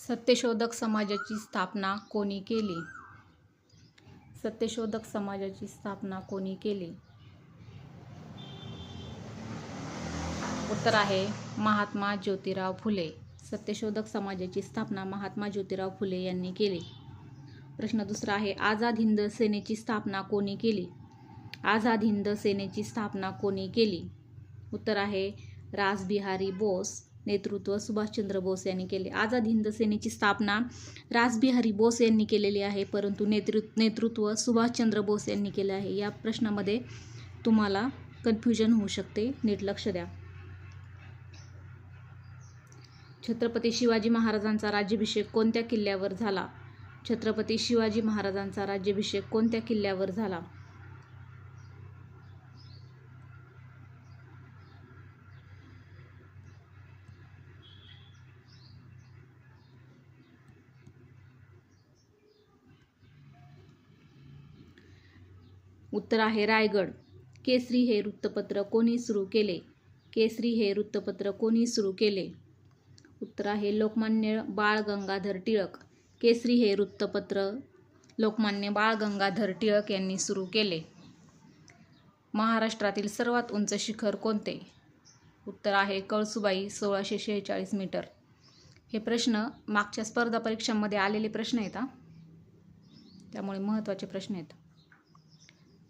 सत्यशोधक समाजाची स्थापना कोणी केली? सत्यशोधक समाजाची स्थापना कोणी केली? उत्तर आहे महात्मा ज्योतिराव फुले. सत्यशोधक समाजाची स्थापना महात्मा ज्योतिराव फुले यांनी केली. प्रश्न दुसरा आहे आझाद हिंद सेनेची स्थापना कोणी केली? आझाद हिंद सेनेची स्थापना कोणी केली? उत्तर आहे रासबिहारी बोस. नेतृत्व सुभाषचंद्र बोस यांनी केले. आझाद हिंद सेनेची स्थापना रासबिहारी बोस यांनी केलेली आहे, परंतु नेतृत्व सुभाषचंद्र बोस यांनी केले आहे. या प्रश्नामध्ये तुम्हाला कन्फ्युजन होऊ शकते, नीट लक्ष द्या. छत्रपती शिवाजी महाराजांचा राज्याभिषेक कोणत्या किल्ल्यावर झाला? छत्रपती शिवाजी महाराजांचा राज्याभिषेक कोणत्या किल्ल्यावर झाला? उत्तर आहे रायगड. केसरी हे वृत्तपत्र कोणी सुरू केले? केसरी हे वृत्तपत्र कोणी सुरू केले? उत्तर आहे लोकमान्य बाळ गंगाधर टिळक. केसरी हे वृत्तपत्र लोकमान्य बाळ गंगाधर टिळक यांनी सुरू केले. महाराष्ट्रातील सर्वात उंच शिखर कोणते? उत्तर आहे कळसुबाई 1646 मीटर. हे प्रश्न मागच्या स्पर्धा परीक्षांमध्ये आलेले प्रश्न आहेत, त्यामुळे महत्त्वाचे प्रश्न आहेत.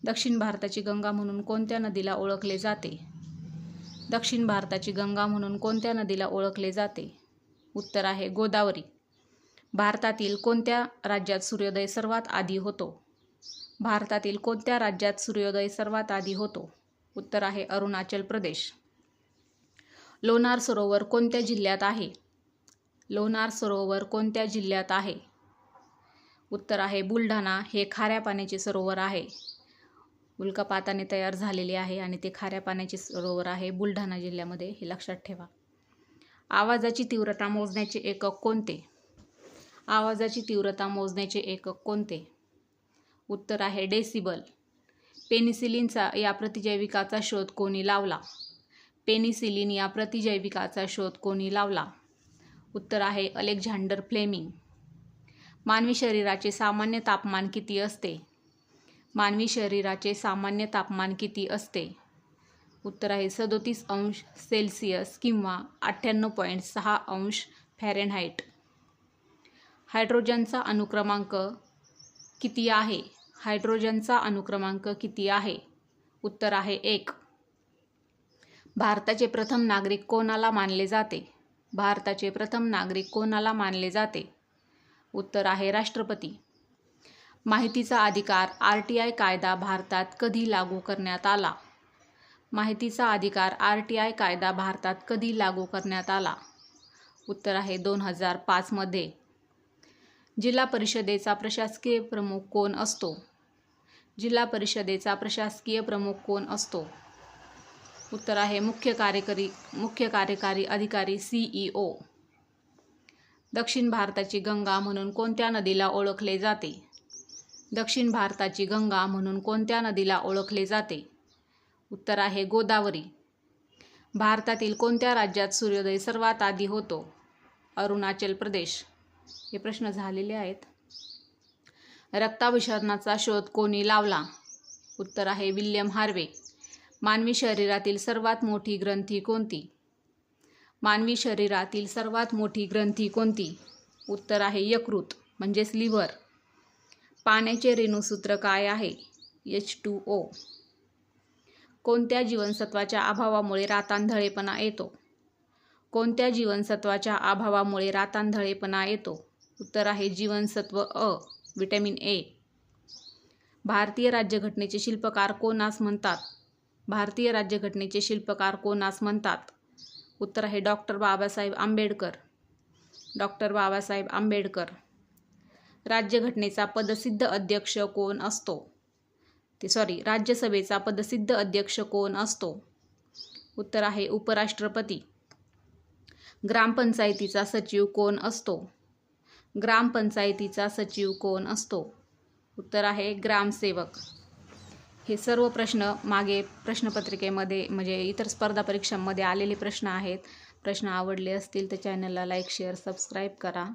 दक्षिण भारताची गंगा म्हणून कोणत्या नदीला ओळखले जाते? दक्षिण भारताची गंगा म्हणून कोणत्या नदीला ओळखले जाते? उत्तर आहे गोदावरी. भारतातील कोणत्या राज्यात सूर्योदय सर्वात आधी होतो? भारतातील कोणत्या राज्यात सूर्योदय सर्वात आधी होतो? उत्तर आहे अरुणाचल प्रदेश. लोणार सरोवर कोणत्या जिल्ह्यात आहे? लोणार सरोवर कोणत्या जिल्ह्यात आहे? उत्तर आहे बुलढाणा. हे खाऱ्या पाण्याचे सरोवर आहे. उल्कापाताने तयार झालेले आहे आणि ते खाऱ्या पाण्याचे सरोवर आहे बुलढाणा जिल्ह्यामध्ये, हे लक्षात ठेवा. आवाजाची तीव्रता मोजण्याचे एकक कोणते? आवाजाची तीव्रता मोजण्याचे एकक कोणते? उत्तर आहे डेसिबल. पेनिसिलिनचा या प्रतिजैविकाचा शोध कोणी लावला? पेनिसिलिन या प्रतिजैविकाचा शोध कोणी लावला? उत्तर आहे अलेक्झांडर फ्लेमिंग. मानवी शरीराचे सामान्य तापमान किती असते? मानवी शरीराचे सामान्य तापमान किती असते? उत्तर आहे 37 अंश सेल्सिअस किंवा 98.6 अंश फॅरेनहाइट. हायड्रोजनचा अनुक्रमांक किती आहे? हायड्रोजनचा अनुक्रमांक किती आहे? उत्तर आहे 1. भारताचे प्रथम नागरिक कोणाला मानले जाते? भारताचे प्रथम नागरिक कोणाला मानले जाते? उत्तर आहे राष्ट्रपती. माहितीचा अधिकार RTI कायदा भारतात कधी लागू करण्यात आला? माहितीचा अधिकार RTI कायदा भारतात कधी लागू करण्यात आला? उत्तर आहे 2005 मध्ये. जिल्हा परिषदेचा प्रशासकीय प्रमुख कोण असतो? जिल्हा परिषदेचा प्रशासकीय प्रमुख कोण असतो? उत्तर आहे मुख्य कार्यकारी अधिकारी CEO. दक्षिण भारताची गंगा म्हणून कोणत्या नदीला ओळखले जाते? दक्षिण भारताची गंगा म्हणून कोणत्या नदीला ओळखले जाते? उत्तर आहे गोदावरी. भारतातील कोणत्या राज्यात सूर्योदय सर्वात आधी होतो? अरुणाचल प्रदेश. हे प्रश्न झालेले आहेत. रक्ताभिसरणाचा शोध कोणी लावला? उत्तर आहे विल्यम हार्वे. मानवी शरीरातील सर्वात मोठी ग्रंथी कोणती? मानवी शरीरातील सर्वात मोठी ग्रंथी कोणती? उत्तर आहे यकृत म्हणजेच लिव्हर. पाण्याचे रेणुसूत्र काय आहे? H2O. कोणत्या जीवनसत्वाच्या अभावामुळे रातांधळेपणा येतो? कोणत्या जीवनसत्वाच्या अभावामुळे रातांधळेपणा येतो? उत्तर आहे जीवनसत्व अ, व्हिटॅमिन A. भारतीय राज्यघटनेचे शिल्पकार कोणास म्हणतात? भारतीय राज्यघटनेचे शिल्पकार कोणास म्हणतात? उत्तर आहे डॉक्टर बाबासाहेब आंबेडकर. डॉक्टर बाबासाहेब आंबेडकर. राज्यघटनेचा पदसिद्ध अध्यक्ष कोण असतो? राज्यसभेचा पदसिद्ध अध्यक्ष कोण असतो? उत्तर आहे उपराष्ट्रपती. ग्रामपंचायतीचा सचिव कोण असतो? ग्रामपंचायतीचा सचिव कोण असतो? उत्तर आहे ग्रामसेवक. हे सर्व प्रश्न मागे प्रश्नपत्रिकेमध्ये म्हणजे इतर स्पर्धा परीक्षांमध्ये आलेले प्रश्न आहेत. प्रश्न आवडले असतील तर चॅनलला लाईक, शेअर, सबस्क्राईब करा.